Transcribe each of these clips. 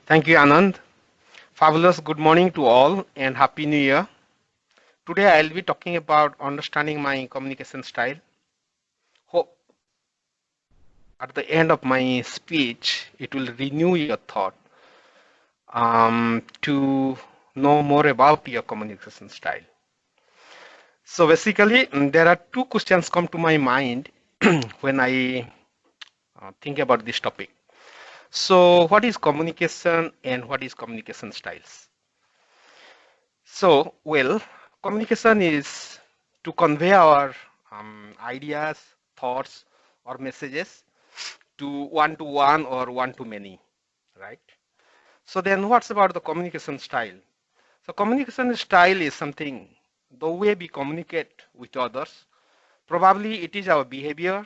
Thank you, Anand. Fabulous good morning to all and Happy New Year. Today I'll be talking about understanding my communication style. Hope at the end of my speech it will renew your thought to know more about your communication style. So basically, there are two questions come to my mind when I think about this topic. So what is communication and what is communication styles? Communication is to convey our ideas, thoughts, or messages to one or one to many, right? So then what's about the communication style? So communication style is something, the way we communicate with others. Probably it is our behavior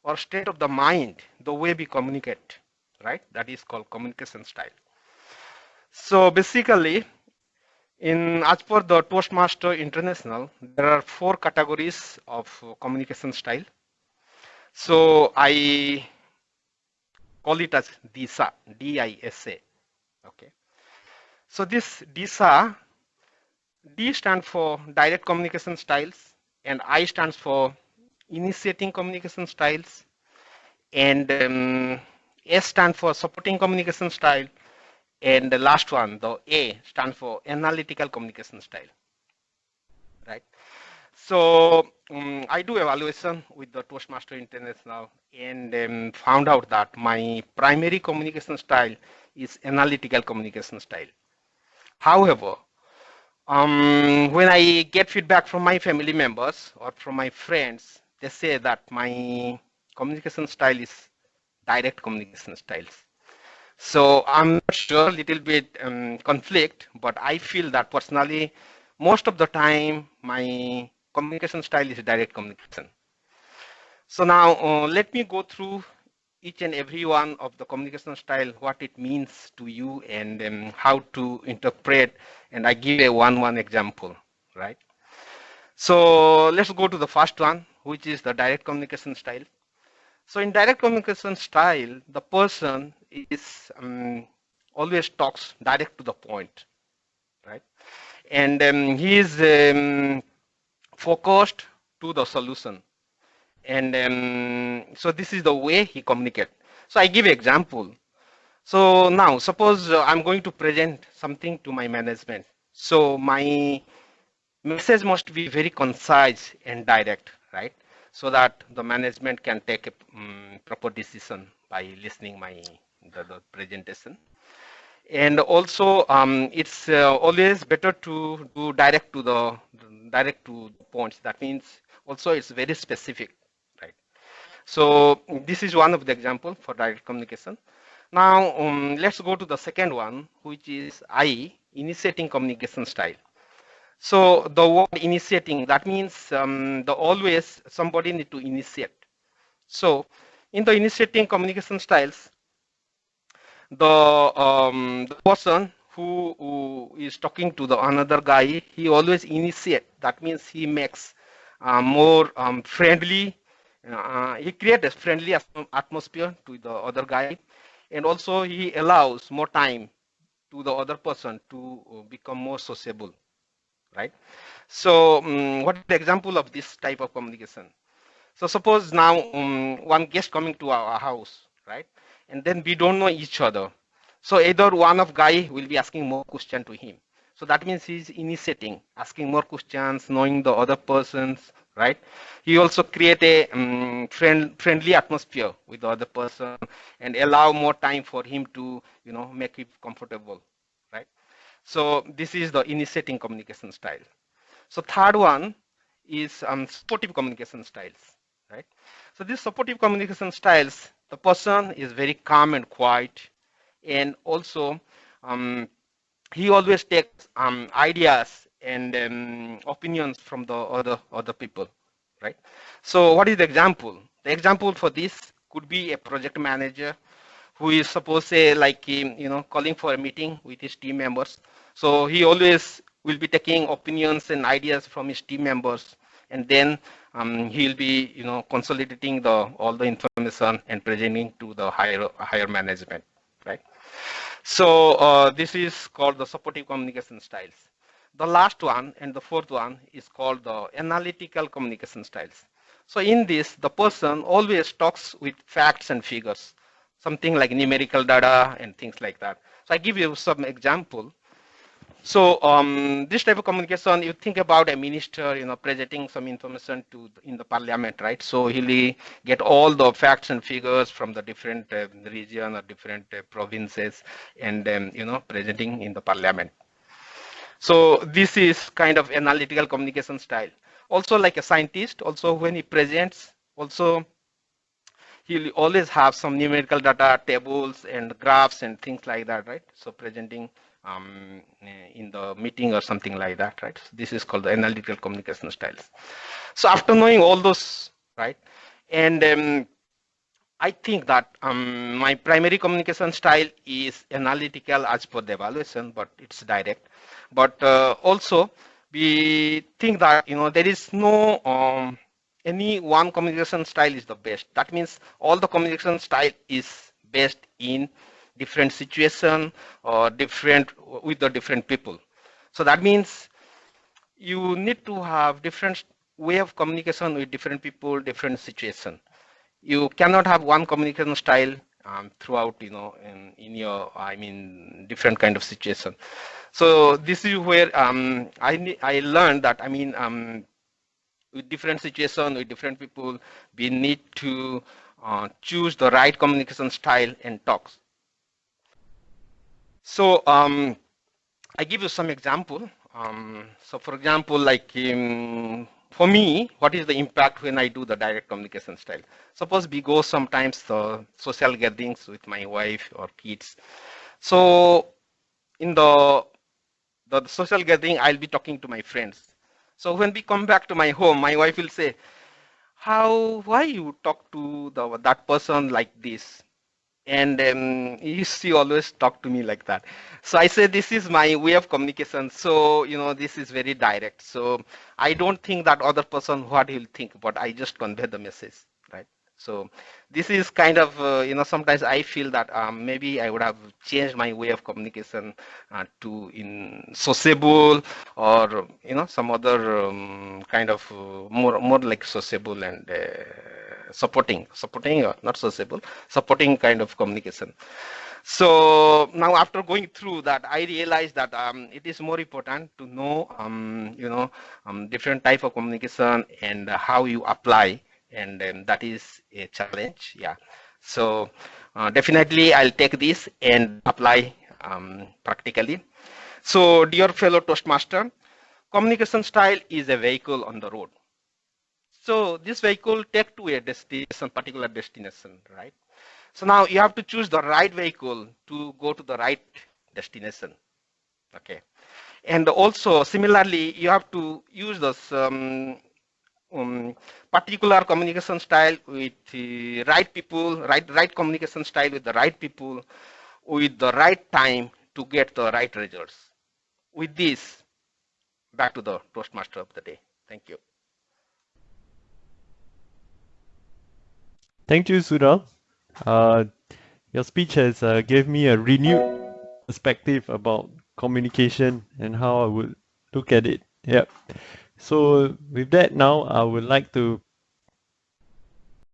or state of the mind, the way we communicate, right? That is called communication style. So basically, as per the Toastmaster International, there are four categories of communication style. So I call it as DISA, D-I-S-A. Okay. So this DISA, D stands for direct communication styles, and I stands for initiating communication styles, and S stands for supporting communication style, and the last one, the A, stands for analytical communication style, right? So I do evaluation with the Toastmaster International and found out that my primary communication style is analytical communication style. However, when I get feedback from my family members or from my friends, they say that my communication style is direct communication styles. So I'm not sure, little bit conflict, but I feel that personally, most of the time, my communication style is direct communication. So now let me go through each and every one of the communication style, what it means to you and how to interpret, and I give a one example, right? So let's go to the first one, which is the direct communication style. So in direct communication style, the person is always talks direct to the point, right? And he is focused to the solution. And so this is the way he communicates. So I give example. So now suppose I'm going to present something to my management. So my message must be very concise and direct, right? So that the management can take a proper decision by listening the presentation. And also, it's always better to do direct to the points. That means also it's very specific, right? So this is one of the example for direct communication. Now let's go to the second one, which is I, initiating communication style. So the word initiating, that means the always somebody need to initiate. So in the initiating communication styles, the person who is talking to the another guy, he always initiate. That means he makes more friendly. He creates a friendly atmosphere to the other guy, and also he allows more time to the other person to become more sociable, right? So what is the example of this type of communication? So suppose now one guest coming to our house, right? And then we don't know each other. So either one of guy will be asking more question to him. So that means he's initiating, asking more questions, knowing the other persons, right? He also create a friendly atmosphere with the other person and allow more time for him to, make it comfortable, right? So this is the initiating communication style. So third one is supportive communication styles, right? So these supportive communication styles, the person is very calm and quiet, and also he always takes ideas and opinions from the other people, right? So what is the example? The example for this could be a project manager who is supposed say like calling for a meeting with his team members. So he always will be taking opinions and ideas from his team members, and then he'll be consolidating all the information and presenting to the higher management, right? So this is called the supportive communication styles. The last one and the fourth one is called the analytical communication styles. So in this, the person always talks with facts and figures, something like numerical data and things like that. So I give you some example. So this type of communication, you think about a minister, presenting some information in the parliament, right? So he'll get all the facts and figures from the different region or different provinces, and presenting in the parliament. So this is kind of analytical communication style. Also, like a scientist, also when he presents, also he'll always have some numerical data, tables and graphs and things like that, right? So presenting in the meeting or something like that, right? So this is called the analytical communication styles. So after knowing all those, right, and I think that my primary communication style is analytical as per the evaluation, but it's direct. But also, we think that there is no any one communication style is the best. That means all the communication style is best in different situation or different with the different people. So that means you need to have different way of communication with different people, different situation. You cannot have one communication style throughout, in your, I mean, different kind of situation. So this is where I learned that, I mean, with different situation, with different people, we need to choose the right communication style and talks. So I give you some example. So for example, like for me, what is the impact when I do the direct communication style? Suppose we go sometimes the social gatherings with my wife or kids. So in the social gathering, I'll be talking to my friends. So when we come back to my home, my wife will say, why you talk to that person like this? And she always talk to me like that. So I say this is my way of communication. So this is very direct. So I don't think that other person what he'll think, but I just convey the message, right? So this is kind of sometimes I feel that maybe I would have changed my way of communication to in sociable, or some other kind of more like sociable and supporting not sociable, supporting kind of communication. So now after going through that, I realized that it is more important to know different type of communication and how you apply, and that is a challenge. Yeah. So definitely I'll take this and apply practically. So dear fellow Toastmaster, communication style is a vehicle on the road. So this vehicle take to a destination, particular destination, right? So now you have to choose the right vehicle to go to the right destination. Okay. And also similarly, you have to use this particular communication style with the right people, right communication style with the right people, with the right time to get the right results. With this, back to the Toastmaster of the day. Thank you. Thank you, Sudha. Uh, your speech has gave me a renewed perspective about communication and how I would look at it. Yep. So with that, now I would like to